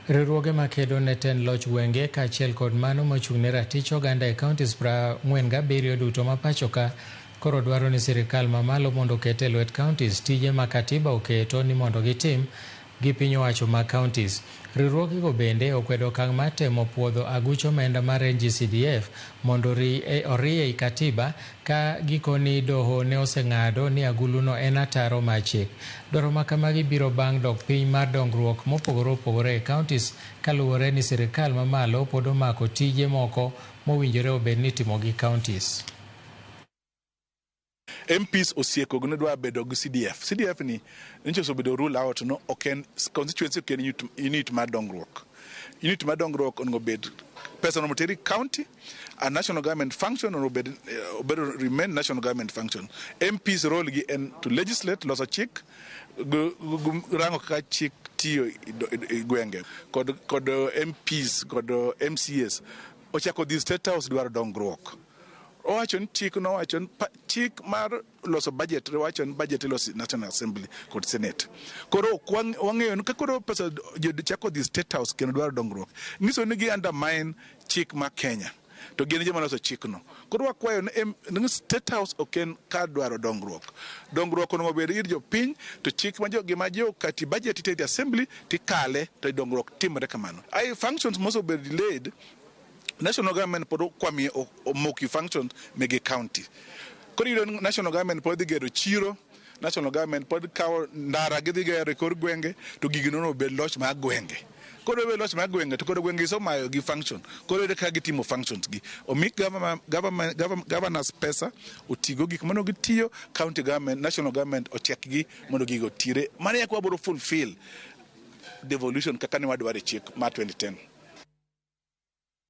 Riwruoge makedo ne ten loch gwenge kaachiel kod mano mochung'ne ratich oganda e kauntis 47 duto ma pachoka koro dwaro ni sirikal mamalo mondo oket e lwet kauntis tije ma katiba oketo ni mondo gitim gi piny owacho ma kauntis. Riwruogego bende okwedo okang' mar temo puodho aguch omenda mar NGCDF mondo orie i katiba ka gikoni doho ne oseng'ado ni aguluno en ataro mar chik. Dwaro ma kamagi biro bang' dok piny mar dongruok mopogore opogore e kauntis kaluwore ni sirikal mamalo pod omako tije moko mowinjore obed ni timo gi kauntis. MPs osieko gno dwa bedo gi CDF ni nchoso bedo rule out no oken constituency ken unit ma dongruok onego bed pesa no moteri county a national government function or remain national government function. MPs role gi en to legislate loso chik rango ka chik tiyo gwenge kod MPs kod MCAs ochako di state house dwaro dongruok. Owachon chik no wachon chik mar loso budget wachon budget loso National Assembly kod Senate. Koro wang'eyo ka koro pesa chako di state house kendo dwaro dongruok. Ngiso ni gi undermine chik ma Kenya. To gin joma loso chik no. Koro wakwayo ni state house oken ka dwaro dongruok. Dongruok no obed ir jopiny to chik ma jo kati budget ite assembly tikale to dongruok timre kamano. Ai functions must be delayed. National government pod kwami omoki functions mege county. Koro national government pod gero chiro, national government pod kawo ndara gidhi gero kor gwenge to gigino no bed loch mag gwenge. Koro be loch mag gwenge to koro gwenge iso mayo gi function. Koro ka gitimo functions gi. Omik governors pesa otigo gik mondo gitiyo, county government, national government otiek gi mondo gigo tire. Mane yakwa boro fulfill devolution kaka ne wadware chik ma 2010.